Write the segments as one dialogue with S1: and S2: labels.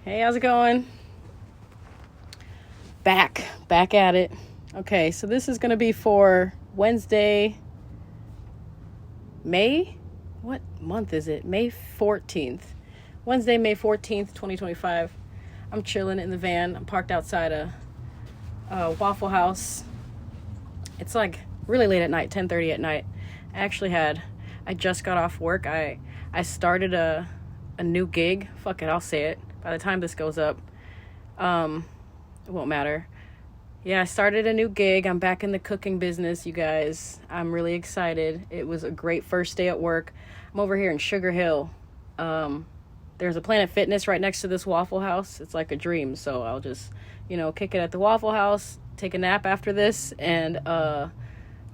S1: Hey, how's it going? Back at it. Okay, so this is going to be for Wednesday, May? What month is it? May 14th. Wednesday, May 14th, 2025. I'm chilling in the van. I'm parked outside a Waffle House. It's like really late at night, 10:30 at night. I just got off work. I started a new gig. Fuck it, I'll say it. By the time this goes up, it won't matter. Yeah, I started a new gig. I'm back in the cooking business, you guys. I'm really excited. It was a great first day at work. I'm over here in Sugar Hill. There's a Planet Fitness right next to this Waffle House. It's like a dream. So I'll just, kick it at the Waffle House, take a nap after this, and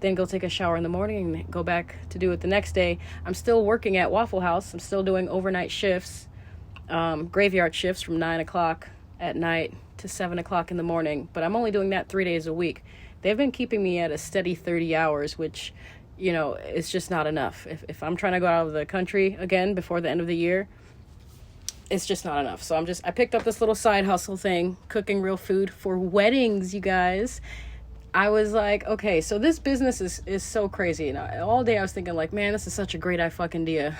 S1: then go take a shower in the morning and go back to do it the next day. I'm still working at Waffle House. I'm still doing overnight shifts. Graveyard shifts from 9 o'clock at night to 7 o'clock in the morning, but I'm only doing that 3 days a week. They've been keeping me at a steady 30 hours, which, is just not enough. If I'm trying to go out of the country again before the end of the year, it's just not enough. So I picked up this little side hustle thing, cooking real food for weddings, you guys. I was like, okay, so this business is so crazy. And all day I was thinking like, man, this is such a great idea.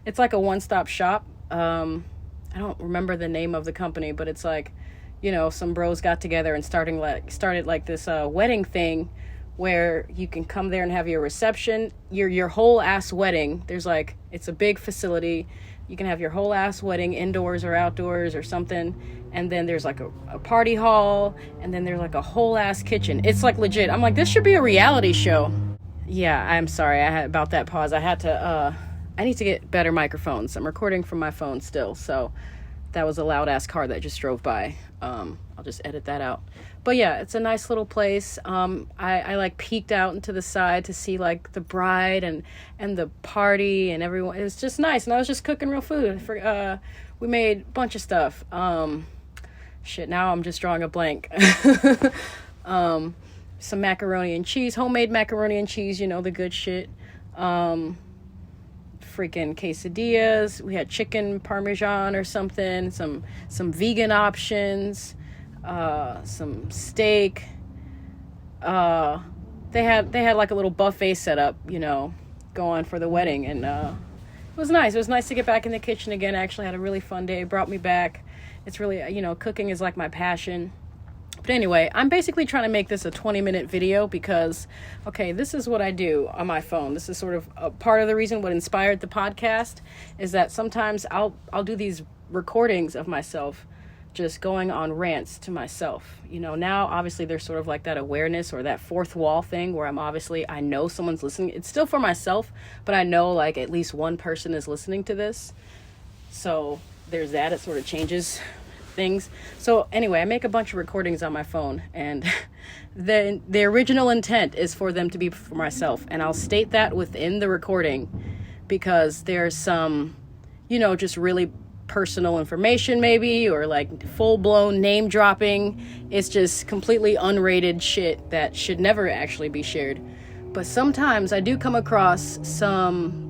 S1: It's like a one-stop shop. I don't remember the name of the company, but it's like, some bros got together and started like this wedding thing where you can come there and have your reception, your whole ass wedding. There's like, it's a big facility. You can have your whole ass wedding indoors or outdoors or something. And then there's like a party hall, and then there's like a whole ass kitchen. It's like legit. I'm like, this should be a reality show. Yeah, I'm sorry about that pause. I need to get better microphones. I'm recording from my phone still, so that was a loud ass car that just drove by. I'll just edit that out. But yeah, it's a nice little place. I like peeked out into the side to see like the bride and the party and everyone. It was just nice, and I was just cooking real food. We made a bunch of stuff. Now I'm just drawing a blank. Some macaroni and cheese, homemade macaroni and cheese. The good shit. Freaking quesadillas. We had chicken parmesan or something, some vegan options, some steak. They had like a little buffet set up, going for the wedding, and it was nice. It was nice to get back in the kitchen again. I actually had a really fun day. It brought me back. It's really, cooking is like my passion. But anyway, I'm basically trying to make this a 20-minute video because, okay, this is what I do on my phone. This is sort of a part of the reason what inspired the podcast is that sometimes I'll do these recordings of myself just going on rants to myself. Now obviously there's sort of like that awareness or that fourth wall thing where I know someone's listening. It's still for myself, but I know like at least one person is listening to this. So there's that. It sort of changes things. So anyway, I make a bunch of recordings on my phone, and the original intent is for them to be for myself, and I'll state that within the recording because there's some just really personal information maybe, or like full-blown name dropping. It's just completely unrated shit that should never actually be shared. But sometimes I do come across some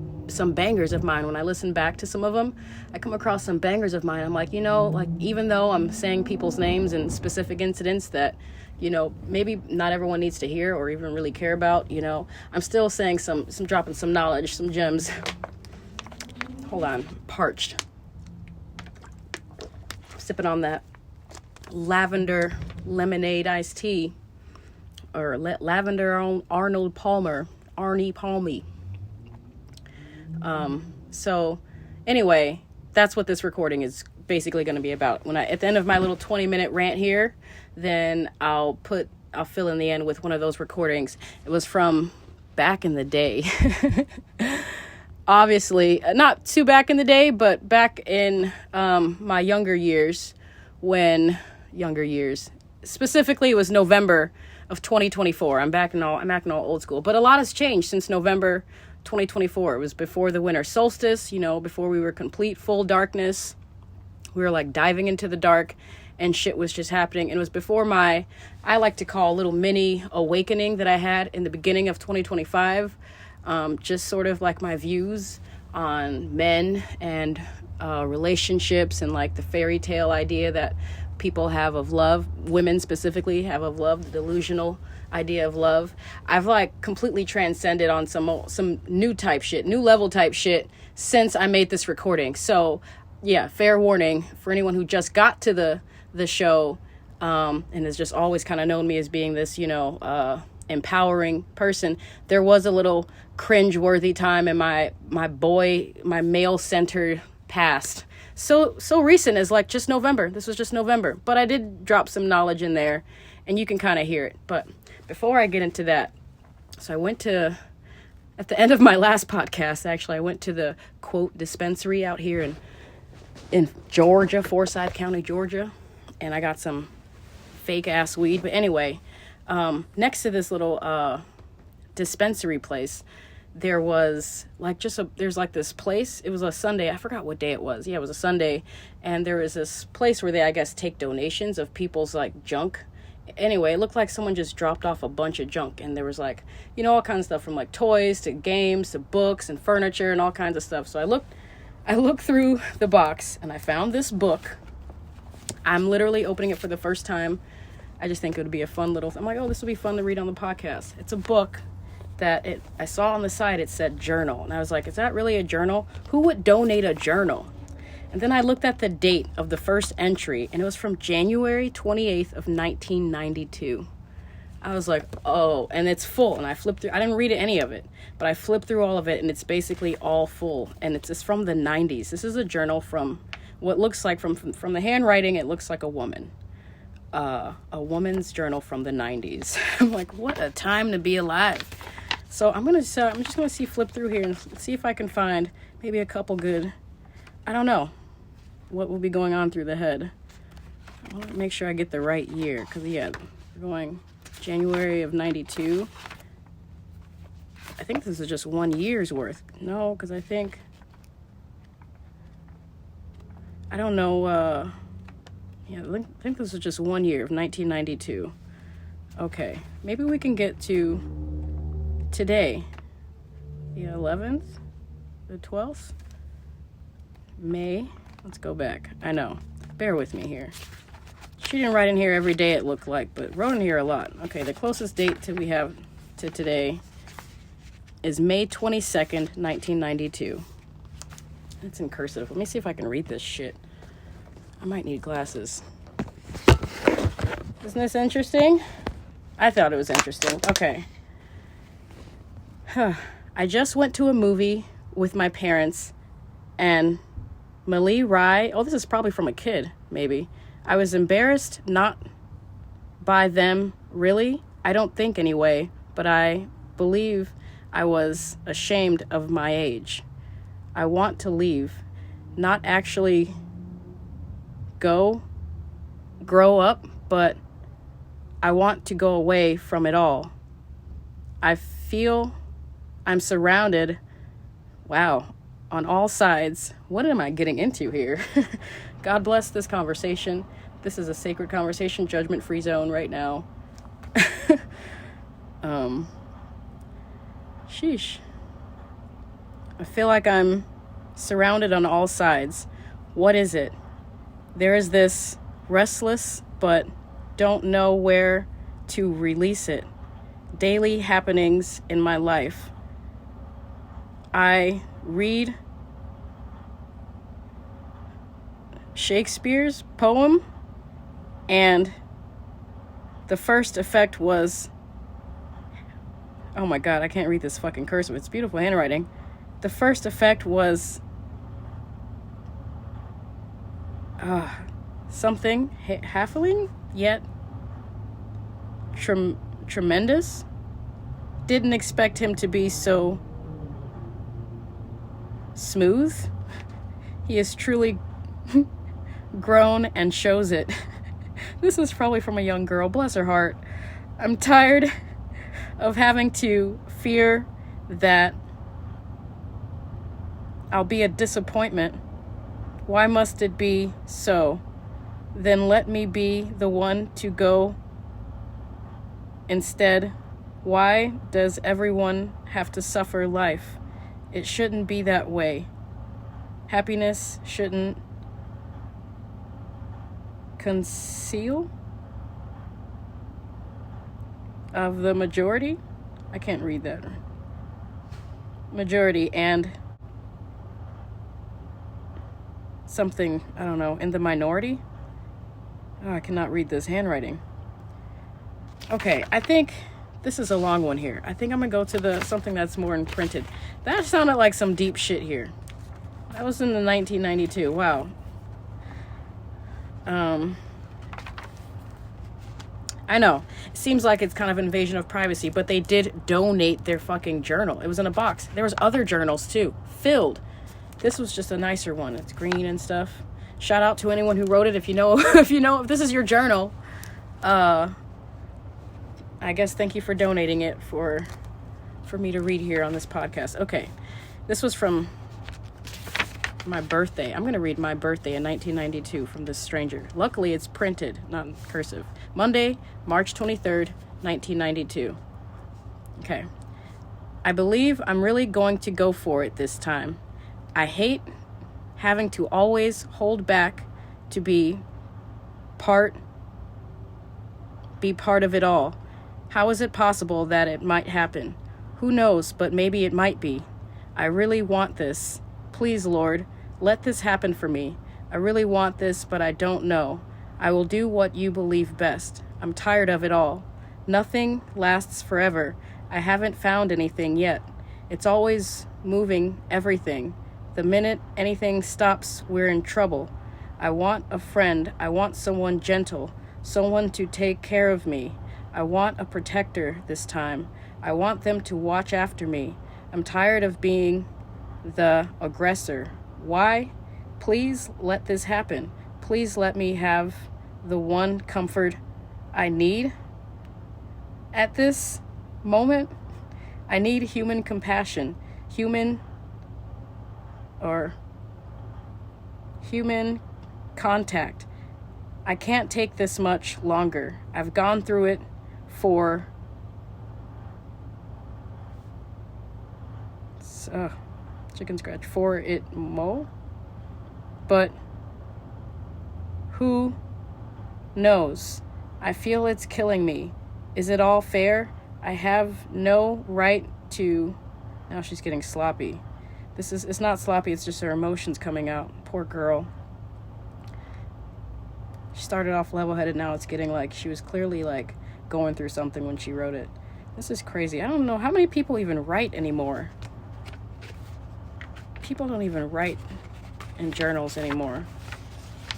S1: bangers of mine. When I listen back to some of them, I come across some bangers of mine. I'm like, like even though I'm saying people's names and specific incidents that, maybe not everyone needs to hear or even really care about, I'm still saying some dropping some knowledge, some gems. Hold on, parched. Sipping on that lavender lemonade iced tea, or lavender Arnie Palmy. So anyway, that's what this recording is basically going to be about. At the end of my little 20-minute rant here, then I'll fill in the end with one of those recordings. It was from back in the day. Obviously, not too back in the day, but back in my younger years. Specifically, it was November of 2024. I'm acting all old school, but a lot has changed since November 2024. It was before the winter solstice, before we were complete full darkness. We were like diving into the dark and shit was just happening. And it was before I like to call little mini awakening that I had in the beginning of 2025. Just sort of like my views on men and relationships and like the fairy tale idea that people have of love, women specifically have of love, the delusional idea of love. I've like completely transcended on some new type shit, new level type shit since I made this recording. So yeah, fair warning for anyone who just got to the show and has just always kind of known me as being this, empowering person. There was a little cringe-worthy time in my male-centered past. So recent as like just November. This was just November. But I did drop some knowledge in there, and you can kind of hear it. But before I get into that, so I went to, at the end of my last podcast, actually, I went to the, quote, dispensary out here in Georgia, Forsyth County, Georgia, and I got some fake-ass weed. But anyway, next to this little dispensary place, there was like there's like this place. It was a Sunday. I forgot what day it was. Yeah, it was a Sunday. And there was this place where they, I guess, take donations of people's like junk. Anyway, it looked like someone just dropped off a bunch of junk. And there was like, all kinds of stuff from like toys to games to books and furniture and all kinds of stuff. So I looked through the box and I found this book. I'm literally opening it for the first time. I just think it would be a fun little, I'm like, oh, this would be fun to read on the podcast. It's a book that I saw on the side, it said journal. And I was like, is that really a journal? Who would donate a journal? And then I looked at the date of the first entry, and it was from January 28th of 1992. I was like, oh, and it's full. And I flipped through, I didn't read any of it, but I flipped through all of it, and it's basically all full. And it's from the 90s. This is a journal from what looks like, from the handwriting, it looks like a woman. A woman's journal from the 90s. I'm like, what a time to be alive. So I'm just gonna flip through here and see if I can find maybe a couple good, I don't know what will be going on through the head. I want to make sure I get the right year, because yeah, we're going January of 92. I think this is just 1 year's worth. No, because I don't know, yeah, I think this is just 1 year of 1992. Okay, maybe we can get to today, the 11th, the 12th, May. Let's go back. I know. Bear with me here. She didn't write in here every day, it looked like, but wrote in here a lot. Okay, the closest date we have to today is May 22nd, 1992. It's in cursive. Let me see if I can read this shit. I might need glasses. Isn't this interesting? I thought it was interesting. Okay. I just went to a movie with my parents, and 𝗵𝗵𝗫. Oh, this is probably from a kid, maybe. I was embarrassed, not by them, really. I don't think anyway, but I believe I was ashamed of my age. I want to leave, not actually grow up, but I want to go away from it all. I feel I'm surrounded, wow, on all sides. What am I getting into here? God bless this conversation. This is a sacred conversation, judgment-free zone right now. Sheesh. I feel like I'm surrounded on all sides. What is it? There is this restless, but don't know where to release it. Daily happenings in my life. I read Shakespeare's poem, and the first effect was, oh my God, I can't read this fucking cursive. It's beautiful handwriting. The first effect was something halfling, yet tremendous. Didn't expect him to be so smooth. He is truly grown and shows it. This is probably from a young girl, bless her heart. I'm tired of having to fear that I'll be a disappointment. Why must it be so? Then let me be the one to go instead. Why does everyone have to suffer life? It shouldn't be that way. Happiness shouldn't conceal of the majority. I can't read that. Majority and something, I don't know, in the minority. Oh, I cannot read this handwriting. Okay, I think this is a long one here. I think I'm gonna go to something that's more in printed. That sounded like some deep shit here. That was in the 1992. Wow. I know. It seems like it's kind of invasion of privacy, but they did donate their fucking journal. It was in a box. There was other journals too, filled. This was just a nicer one. It's green and stuff. Shout out to anyone who wrote it. If you know, if this is your journal, I guess thank you for donating it for me to read here on this podcast. Okay, this was from my birthday. I'm gonna read my birthday in 1992 from this stranger. Luckily, it's printed, not in cursive. Monday, March 23rd, 1992. Okay. I believe I'm really going to go for it this time. I hate having to always hold back to be part of it all. How is it possible that it might happen? Who knows, but maybe it might be. I really want this. Please, Lord, let this happen for me. I really want this, but I don't know. I will do what you believe best. I'm tired of it all. Nothing lasts forever. I haven't found anything yet. It's always moving, everything. The minute anything stops, we're in trouble. I want a friend. I want someone gentle, someone to take care of me. I want a protector this time. I want them to watch after me. I'm tired of being the aggressor. Why? Please let this happen. Please let me have the one comfort I need at this moment. I need human compassion, human contact. I can't take this much longer. I've gone through it for chicken scratch for it mo, but who knows? I feel it's killing me. Is it all fair? I have no right to... Now she's getting sloppy. It's not sloppy, it's just her emotions coming out. Poor girl. She started off level-headed, now it's getting like she was clearly like going through something when she wrote it. This is crazy. I don't know how many people even write anymore. People don't even write in journals anymore.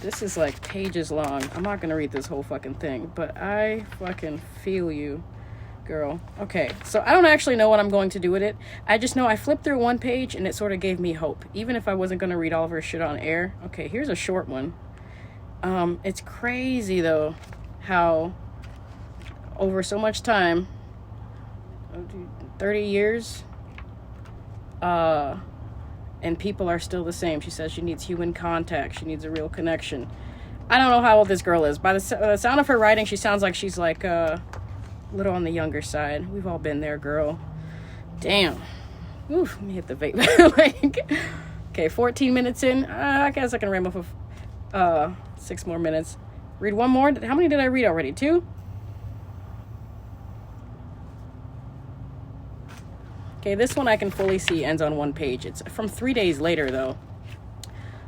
S1: This is like pages long. I'm not gonna read this whole fucking thing, but I fucking feel you, girl. Okay, so I don't actually know what I'm going to do with it. I just know I flipped through one page and it sort of gave me hope, even if I wasn't gonna read all of her shit on air. Okay, here's a short one. It's crazy though how over so much time, 30 years, and people are still the same. She says she needs human contact. She needs a real connection. I don't know how old this girl is. By the sound of her writing, she sounds like she's like a little on the younger side. We've all been there, girl. Damn. Oof, let me hit the vape. Like, okay, 14 minutes in. I guess I can ramble for 6 more minutes. Read one more. How many did I read already? 2? Okay, this one I can fully see ends on 1 page. It's from 3 days later, though.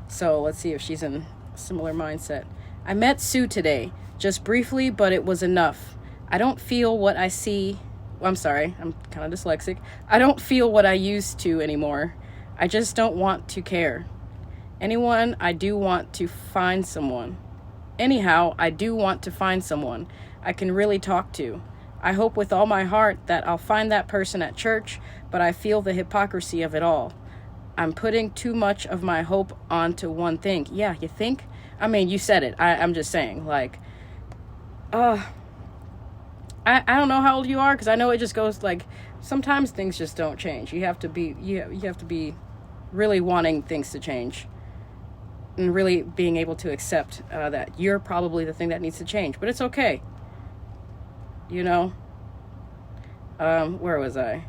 S1: So let's see if she's in a similar mindset. I met Sue today, just briefly, but it was enough. I don't feel what I see. I'm sorry, I'm kind of dyslexic. I don't feel what I used to anymore. I just don't want to care. Anyhow, I do want to find someone I can really talk to. I hope with all my heart that I'll find that person at church, but I feel the hypocrisy of it all. I'm putting too much of my hope onto one thing. Yeah, you think? I mean, you said it. I'm just saying, like, I don't know how old you are, because I know it just goes, like, sometimes things just don't change. You have to be really wanting things to change and really being able to accept that you're probably the thing that needs to change, but it's okay. You know, where was I?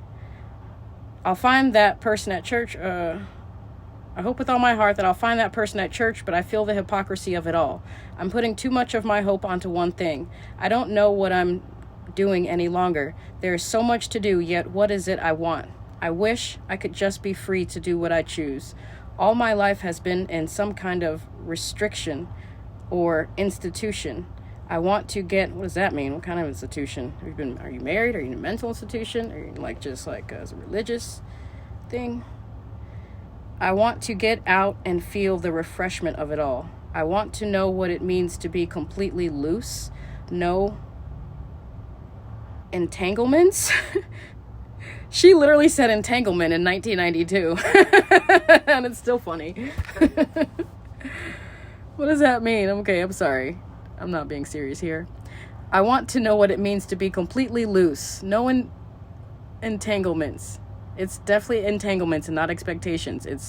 S1: I'll find that person at church. I hope with all my heart that I'll find that person at church, but I feel the hypocrisy of it all. I'm putting too much of my hope onto one thing. I don't know what I'm doing any longer. There is so much to do, yet what is it I want? I wish I could just be free to do what I choose. All my life has been in some kind of restriction or institution. I want to get, what does that mean? What kind of institution? Are you married? Are you in a mental institution? Are you like just like as a religious thing? I want to get out and feel the refreshment of it all. I want to know what it means to be completely loose. No entanglements. She literally said entanglement in 1992. And it's still funny. What does that mean? Okay, I'm sorry. I'm not being serious here. I want to know what it means to be completely loose. No entanglements. It's definitely entanglements and not expectations. It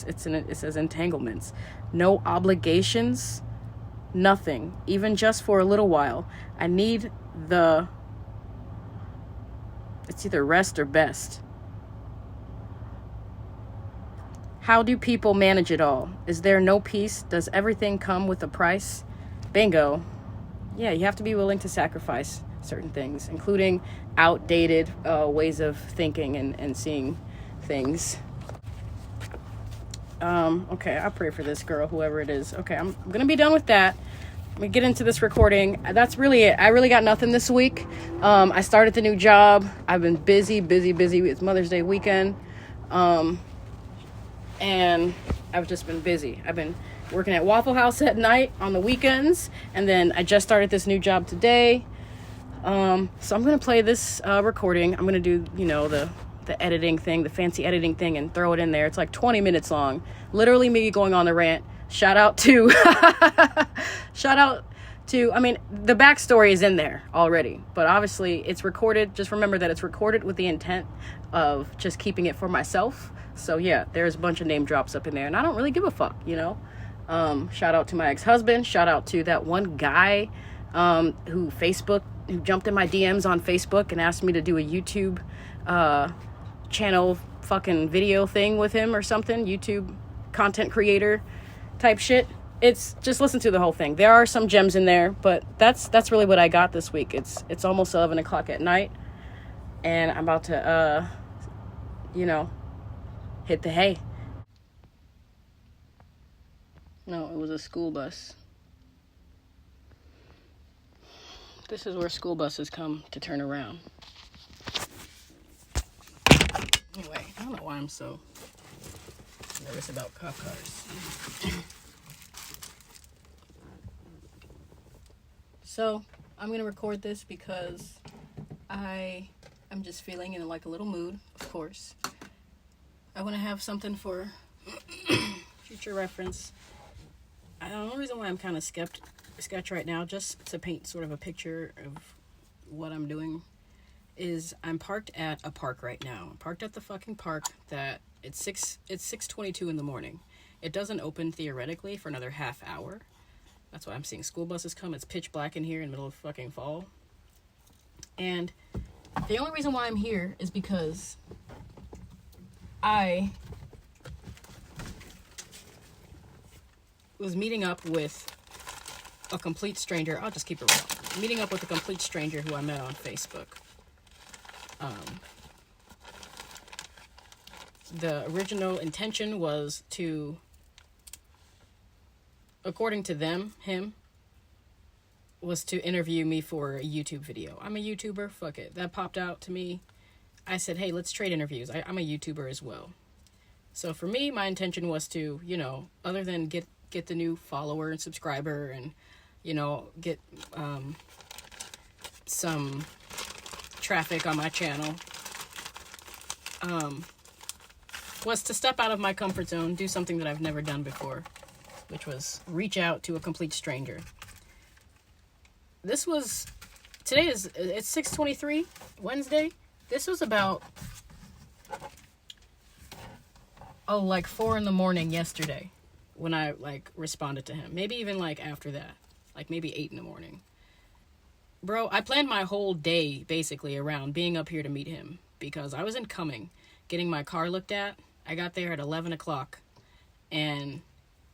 S1: says entanglements. No obligations. Nothing. Even just for a little while. I need it's either rest or best. How do people manage it all? Is there no peace? Does everything come with a price? Bingo. Yeah, you have to be willing to sacrifice certain things, including outdated ways of thinking and seeing things. Okay, I pray for this girl, whoever it is. Okay, I'm gonna be done with that. Let me get into this recording. That's really it. I really got nothing this week. I started the new job. I've been busy. It's Mother's Day weekend. And I've just been busy. I've been working at Waffle House at night on the weekends, and then I just started this new job today. So I'm gonna play this recording. I'm gonna do, the editing thing, the fancy editing thing, and throw it in there. It's like 20 minutes long. Literally me going on the rant. Shout out to, the backstory is in there already, but obviously it's recorded. Just remember that it's recorded with the intent of just keeping it for myself. So yeah, there's a bunch of name drops up in there, and I don't really give a fuck, Shout out to my ex-husband. Shout out to that one guy who jumped in my DMs on Facebook and asked me to do a YouTube channel fucking video thing with him or something. YouTube content creator type shit. It's just listen to the whole thing. There are some gems in there, but that's really what I got this week. It's almost 11 o'clock at night, and I'm about to hit the hay. No, it was a school bus. This is where school buses come to turn around. Anyway, I don't know why I'm so nervous about cop cars. So, I'm going to record this because I am just feeling in like a little mood, of course. I want to have something for future reference. The only reason why I'm kind of sketch right now, just to paint sort of a picture of what I'm doing, is I'm parked at a park right now. I'm parked at the fucking park that it's 6:22 in the morning. It doesn't open theoretically for another half hour. That's why I'm seeing school buses come. It's pitch black in here in the middle of fucking fall. And the only reason why I'm here is because I was meeting up with a complete stranger. I'll just keep it real. Meeting up with a complete stranger who I met on Facebook. The original intention was to, according to him, was to interview me for a YouTube video. I'm a YouTuber, fuck it. That popped out to me. I said, hey, let's trade interviews. I'm a YouTuber as well. So for me, my intention was to, other than get the new follower and subscriber and, get some traffic on my channel, was to step out of my comfort zone, do something that I've never done before, which was reach out to a complete stranger. It's 6:23, Wednesday. This was about, like 4 a.m. yesterday when I, responded to him. Maybe even, after that. Maybe 8 a.m. Bro, I planned my whole day, basically, around being up here to meet him. Because I wasn't coming. getting my car looked at. I got there at 11 o'clock, and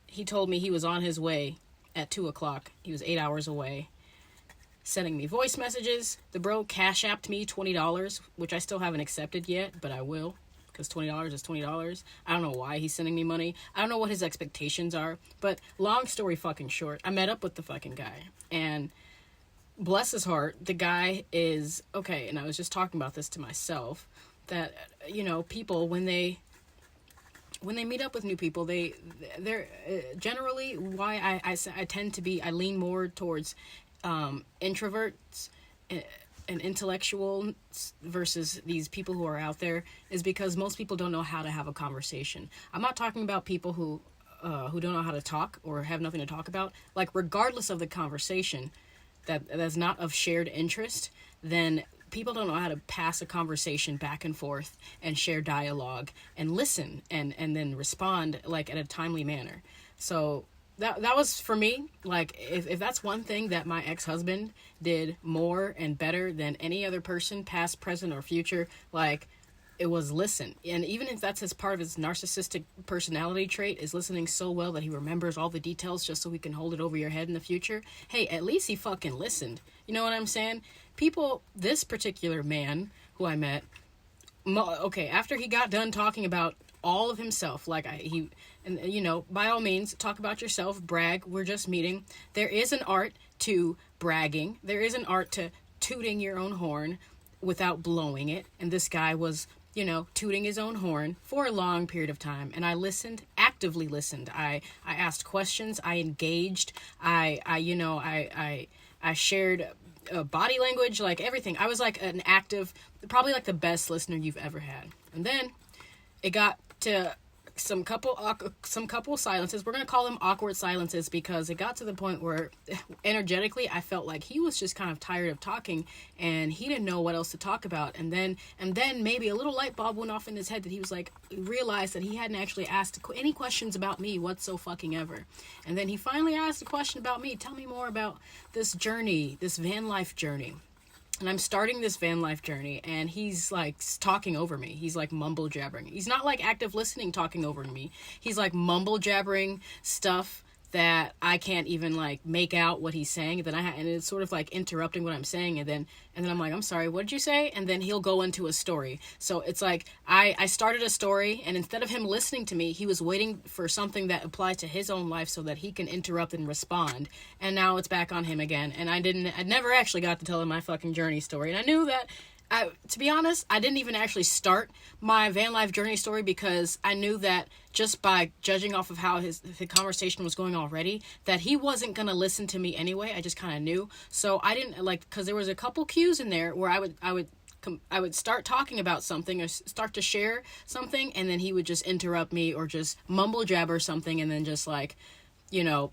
S1: he told me he was on his way at 2 o'clock. He was 8 hours away, sending me voice messages. The bro cash apped me $20, which I still haven't accepted yet, but I will, because $20 is $20. I don't know why he's sending me money. I don't know what his expectations are, but long story fucking short, I met up with the fucking guy, and bless his heart, the guy is okay. And I was just talking about this to myself, that, you know, people, when they meet up with new people, they're generally, why I tend to be, I lean more towards introverts and intellectual versus these people who are out there, is because most people don't know how to have a conversation. I'm not talking about people who don't know how to talk or have nothing to talk about. Like, regardless of the conversation that's not of shared interest, then people don't know how to pass a conversation back and forth and share dialogue and listen and then respond, like, in a timely manner. So that was, for me, like, if that's one thing that my ex-husband did more and better than any other person, past, present, or future, like, it was listen. And even if that's his part of his narcissistic personality trait, is listening so well that he remembers all the details just so he can hold it over your head in the future. Hey, at least he fucking listened. You know what I'm saying? People, this particular man who I met, okay, after he got done talking about all of himself, like, and you know, by all means, talk about yourself, brag, we're just meeting. There is an art to bragging. There is an art to tooting your own horn without blowing it. And this guy was, you know, tooting his own horn for a long period of time. And I listened, actively listened. I asked questions. I engaged. I shared body language, like everything. I was like an active, probably like the best listener you've ever had. And then it got to some couple silences. We're going to call them awkward silences, because it got to the point where energetically I felt like he was just kind of tired of talking and he didn't know what else to talk about. And then maybe a little light bulb went off in his head that he was like, realized that he hadn't actually asked any questions about me whatsoever. And then he finally asked a question about me. Tell me more about this journey, this van life journey. And I'm starting this van life journey, and he's like talking over me. He's like mumble jabbering. He's not like active listening talking over me. He's like mumble jabbering stuff that I can't even like make out what he's saying. And it's sort of like interrupting what I'm saying. And then I'm like, I'm sorry, what did you say? And then he'll go into a story. So it's like, I started a story, and instead of him listening to me, he was waiting for something that applied to his own life so that he can interrupt and respond. And now it's back on him again. And I never actually got to tell him my fucking journey story. And I knew that, to be honest, I didn't even actually start my van life journey story, because I knew that just by judging off of how the conversation was going already, that he wasn't going to listen to me anyway. I just kind of knew. So I didn't because there was a couple cues in there where I would start talking about something or start to share something, and then he would just interrupt me or just mumble jabber something, and then just like, you know,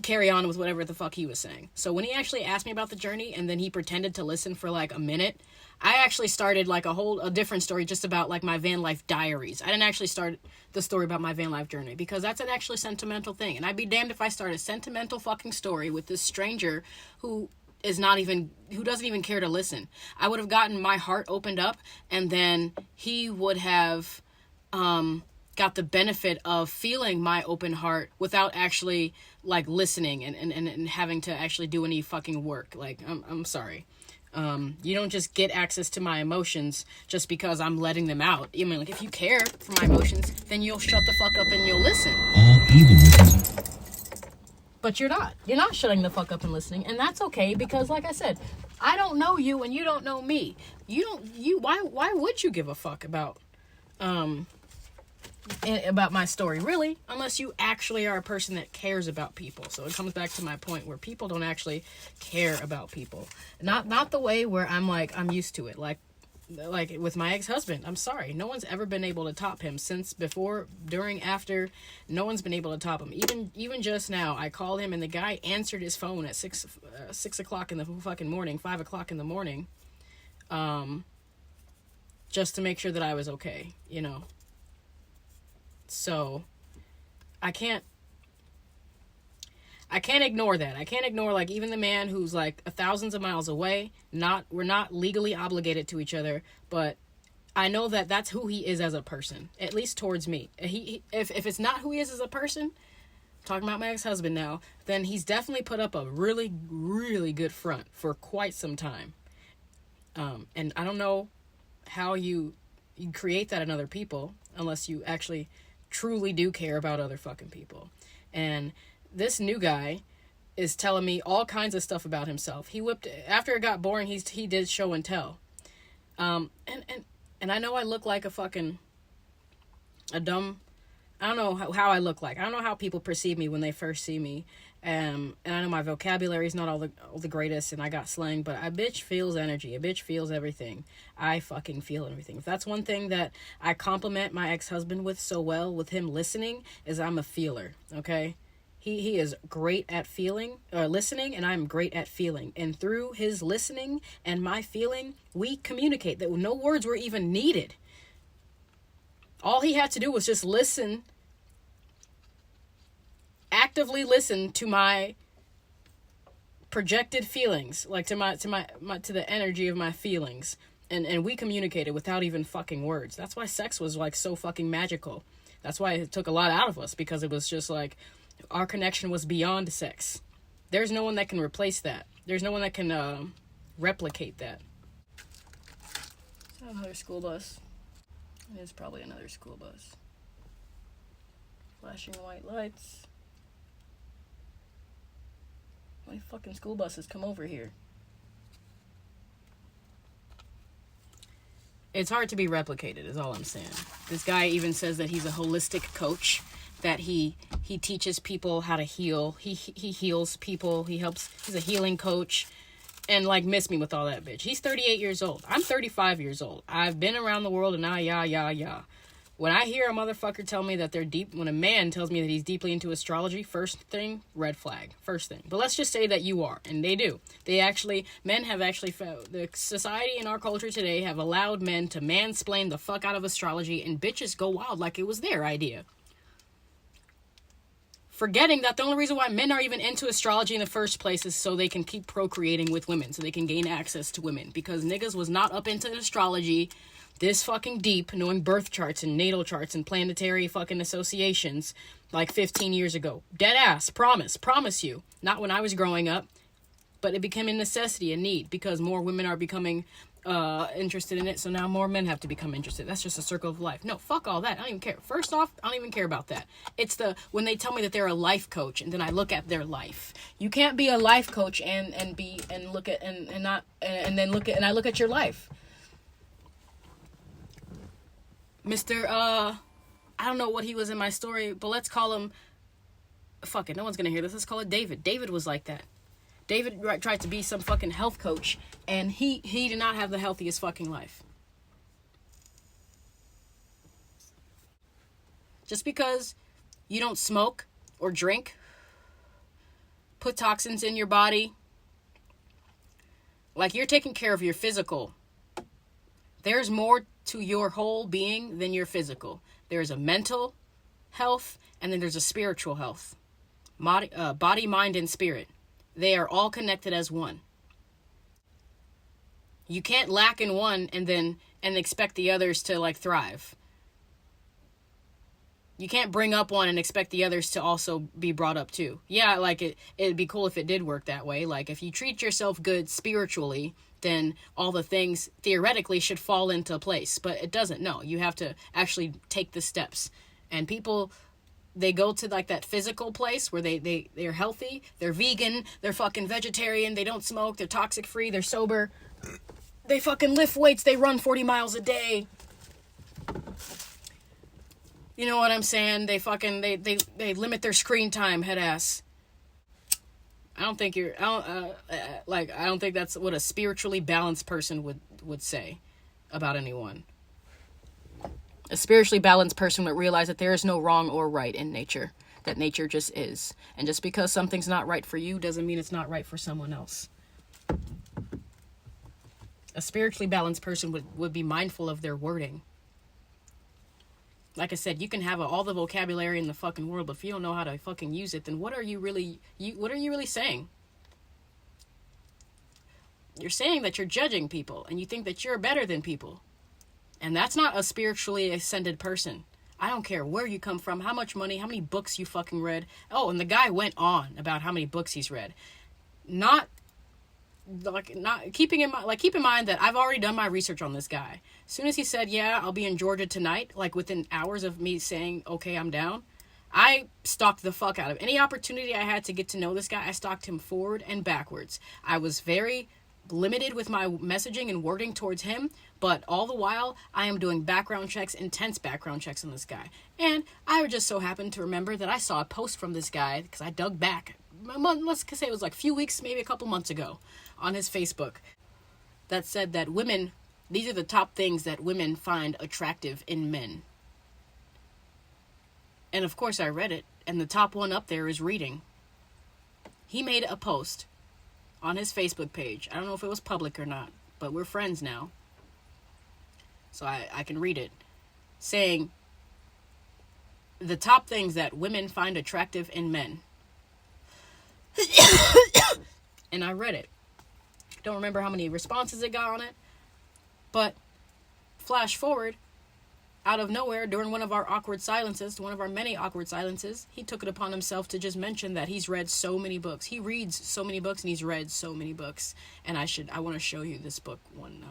S1: carry on with whatever the fuck he was saying. So when he actually asked me about the journey, and then he pretended to listen for like a minute, I actually started like a different story just about like my van life diaries. I didn't actually start the story about my van life journey, because that's an actually sentimental thing. And I'd be damned if I start a sentimental fucking story with this stranger who doesn't even care to listen. I would have gotten my heart opened up, and then he would have got the benefit of feeling my open heart without actually like listening and having to actually do any fucking work. Like, I'm sorry. You don't just get access to my emotions just because I'm letting them out. I mean, like, if you care for my emotions, then you'll shut the fuck up and you'll listen. But you're not shutting the fuck up and listening, and that's okay, because like I said, I don't know you and you don't know me. Why would you give a fuck about my story, really, unless you actually are a person that cares about people? So it comes back to my point where people don't actually care about people. Not the way where I'm used to it. Like with my ex-husband, I'm sorry, no one's ever been able to top him. Since before, during, after, no one's been able to top him. Even just now, I called him and the guy answered his phone at 6 o'clock in the fucking morning, 5 o'clock in the morning, just to make sure that I was okay, you know. So I can't ignore that. I can't ignore, like, even the man who's like thousands of miles away. We're not legally obligated to each other, but I know that that's who he is as a person, at least towards me. If it's not who he is as a person, talking about my ex-husband now, then he's definitely put up a really, really good front for quite some time. And I don't know how you create that in other people unless you actually truly do care about other fucking people. And this new guy is telling me all kinds of stuff about himself. He whipped, after it got boring, he did show and tell. And I know I look like a dumb, I don't know how I look like. I don't know how people perceive me when they first see me. And I know my vocabulary is not all the greatest, and I got slang, but a bitch feels energy. A bitch feels everything. I fucking feel everything. If that's one thing that I compliment my ex-husband with so well, with him listening, is I'm a feeler, okay? He is great at listening, and I'm great at feeling. And through his listening and my feeling, we communicate. That no words were even needed. All he had to do was just listen, actively listen to my projected feelings, like to the energy of my feelings, and we communicated without even fucking words. That's why sex was like so fucking magical. That's why it took a lot out of us, because it was just like our connection was beyond sex. There's no one that can replace that. There's no one that can replicate that. Is that another school bus? It is probably another school bus. Flashing white lights. How many fucking school buses come over here? It's hard to be replicated, is all I'm saying. This guy even says that he's a holistic coach, that he teaches people how to heal. He heals people. He's a healing coach. And like, miss me with all that, bitch. He's 38 years old. I'm 35 years old. I've been around the world, and yeah. When I hear a motherfucker tell me that when a man tells me that he's deeply into astrology, first thing, red flag. First thing. But let's just say that you are, and they do. Men have actually, the society in our culture today have allowed men to mansplain the fuck out of astrology, and bitches go wild like it was their idea. Forgetting that the only reason why men are even into astrology in the first place is so they can keep procreating with women, so they can gain access to women. Because niggas was not up into astrology this fucking deep, knowing birth charts and natal charts and planetary fucking associations like 15 years ago. Dead ass, promise you. Not when I was growing up, but it became a necessity, a need, because more women are becoming interested in it, so now more men have to become interested. That's just a circle of life. No, fuck all that. I don't even care. First off, I don't even care about that. It's when they tell me that they're a life coach, and then I look at their life. You can't be a life coach and look at your life. Mr. I don't know what he was in my story, but let's call him, fuck it, no one's gonna hear this. Let's call it David. David was like that. David tried to be some fucking health coach, and he did not have the healthiest fucking life. Just because you don't smoke or drink, put toxins in your body, like, you're taking care of your physical. There's more to your whole being than your physical. There's a mental health, and then there's a spiritual health. Body, mind, and spirit. They are all connected as one. You can't lack in one and expect the others to like thrive. You can't bring up one and expect the others to also be brought up too. Yeah, like it'd be cool if it did work that way. Like, if you treat yourself good spiritually, then all the things theoretically should fall into place. But it doesn't. No, you have to actually take the steps. And people, they go to like that physical place where they're healthy, they're vegan, they're fucking vegetarian, they don't smoke, they're toxic free, they're sober, they fucking lift weights, they run 40 miles a day. You know what I'm saying? They limit their screen time, head ass. I don't think that's what a spiritually balanced person would say about anyone. A spiritually balanced person would realize that there is no wrong or right in nature. That nature just is. And just because something's not right for you doesn't mean it's not right for someone else. A spiritually balanced person would be mindful of their wording. Like I said, you can have all the vocabulary in the fucking world, but if you don't know how to fucking use it, then what are you really saying? You're saying that you're judging people, and you think that you're better than people. And that's not a spiritually ascended person. I don't care where you come from, how much money, how many books you fucking read. Oh, and the guy went on about how many books he's read. Keep in mind that I've already done my research on this guy. As soon as he said, yeah, I'll be in Georgia tonight, like within hours of me saying, okay, I'm down, I stalked the fuck out of him. Any opportunity I had to get to know this guy, I stalked him forward and backwards. I was very limited with my messaging and wording towards him, but all the while, I am doing background checks, intense background checks on this guy. And I just so happened to remember that I saw a post from this guy, because I dug back, let's say it was like a few weeks, maybe a couple months ago, on his Facebook, that said that women, these are the top things that women find attractive in men. And of course I read it, and the top one up there is reading. He made a post on his Facebook page. I don't know if it was public or not, but we're friends now, so I can read it, saying the top things that women find attractive in men. And I read it. Don't remember how many responses it got on it, but flash forward, out of nowhere, during one of our many awkward silences, he took it upon himself to just mention that he's read so many books. He reads so many books, and he's read so many books. And I want to show you this book, one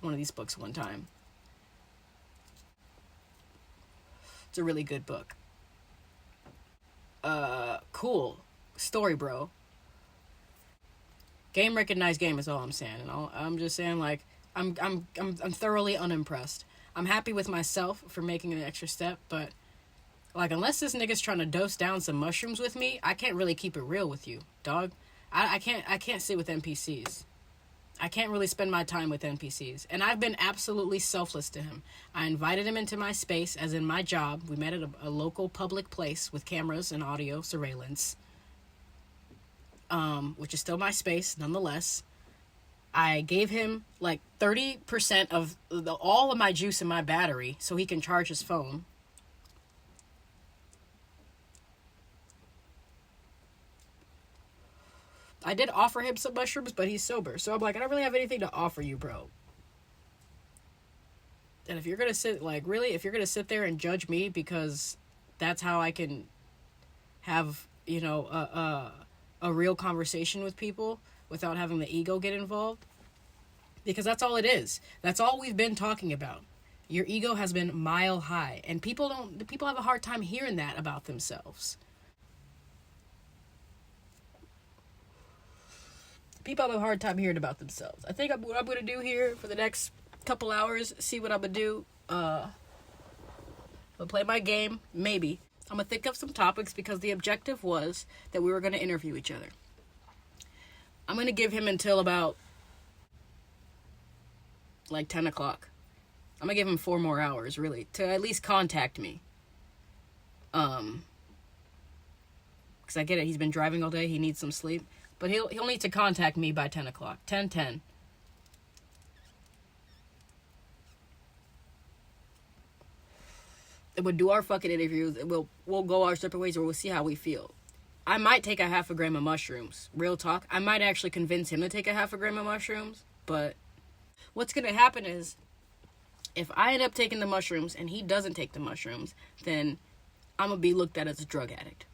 S1: of these books one time. It's a really good book. Cool story, bro. Game recognized game is all I'm saying, and I'm just saying, like, I'm thoroughly unimpressed. I'm happy with myself for making an extra step, but, like, unless this nigga's trying to dose down some mushrooms with me, I can't really keep it real with you, dog. I can't sit with NPCs. I can't really spend my time with NPCs. And I've been absolutely selfless to him. I invited him into my space, as in my job. We met at a local public place with cameras and audio surveillance, which is still my space, nonetheless. I gave him like 30% of all of my juice in my battery so he can charge his phone. I did offer him some mushrooms, but he's sober. So I'm like, I don't really have anything to offer you, bro. And if you're going to if you're going to sit there and judge me because that's how I can have, a real conversation with people without having the ego get involved, because that's all it is. That's all we've been talking about. Your ego has been mile high, and people have a hard time hearing that about themselves. People have a hard time hearing about themselves. I think what I'm going to do here for the next couple hours, see what I'm going to do. I'll play my game, maybe. I'm going to think of some topics because the objective was that we were going to interview each other. I'm going to give him until about like 10 o'clock. I'm going to give him 4 more hours, really, to at least contact me. Because I get it. He's been driving all day. He needs some sleep. But he'll need to contact me by 10 o'clock. 10:10. And we'll do our fucking interviews. And we'll go our separate ways, or we'll see how we feel. I might take a 0.5 gram of mushrooms. Real talk. I might actually convince him to take a 0.5 gram of mushrooms. But what's going to happen is, if I end up taking the mushrooms and he doesn't take the mushrooms, then I'm going to be looked at as a drug addict.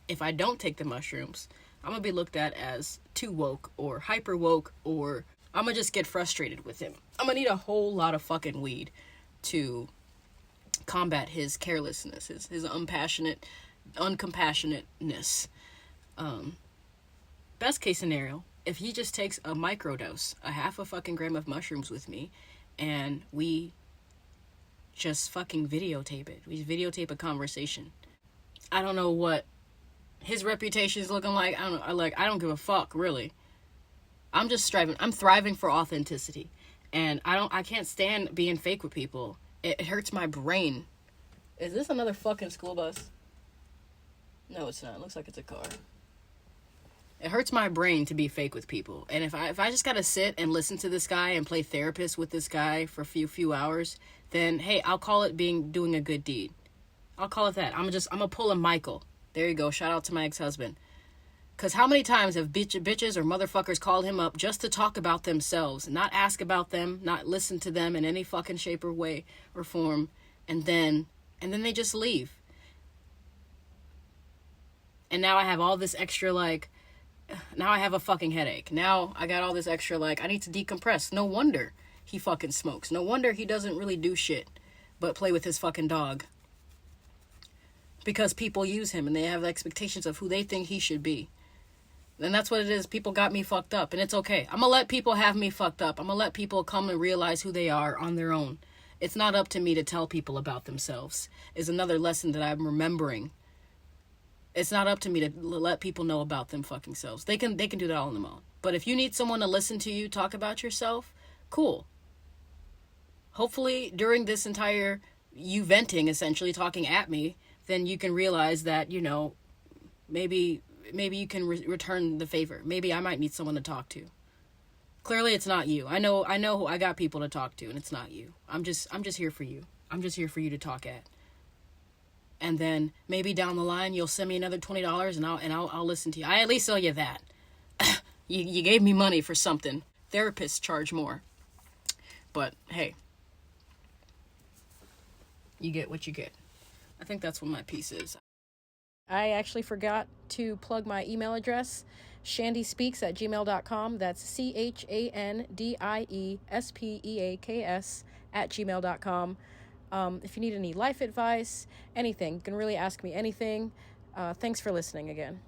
S1: If I don't take the mushrooms, I'm going to be looked at as too woke or hyper woke, or I'm going to just get frustrated with him. I'm going to need a whole lot of fucking weed to combat his carelessness, his uncompassionateness. Best case scenario, if he just takes a microdose, a 0.5 fucking gram of mushrooms with me, and we just fucking videotape it. We videotape a conversation. I don't know what his reputation is looking like. I don't give a fuck, really. I'm just striving. I'm thriving for authenticity. And I can't stand being fake with people. It hurts my brain. Is this another fucking school bus? No, it's not. It looks like it's a car. It hurts my brain to be fake with people. And if I just gotta sit and listen to this guy and play therapist with this guy for a few hours, then hey, I'll call it doing a good deed. I'll call it that. I'm gonna pull a Michael. There you go. Shout out to my ex-husband. Because how many times have bitches or motherfuckers called him up just to talk about themselves, not ask about them, not listen to them in any fucking shape or way or form, and then they just leave. And now I have all this extra, like, now I have a fucking headache. Now I got all this extra, like, I need to decompress. No wonder he fucking smokes. No wonder he doesn't really do shit but play with his fucking dog. Because people use him and they have expectations of who they think he should be. And that's what it is. People got me fucked up, and it's okay. I'm gonna let people have me fucked up. I'm gonna let people come and realize who they are on their own. It's not up to me to tell people about themselves, is another lesson that I'm remembering. It's not up to me to let people know about them fucking selves. They can do that all on their own. But if you need someone to listen to you talk about yourself, cool. Hopefully during this entire you venting, essentially talking at me, then you can realize that, you know, maybe you can return the favor. Maybe I might need someone to talk to. Clearly it's not you. I know I got people to talk to, and it's not you. I'm just here for you. I'm just here for you to talk at. And then maybe down the line you'll send me another $20 and I'll listen to you. I at least owe you that. you gave me money for something. Therapists charge more. But hey, you get what you get. I think that's what my piece is. I actually forgot to plug my email address, chandiespeaks@gmail.com. That's CHANDIESPEAKS@gmail.com. If you need any life advice, anything, you can really ask me anything. Thanks for listening again.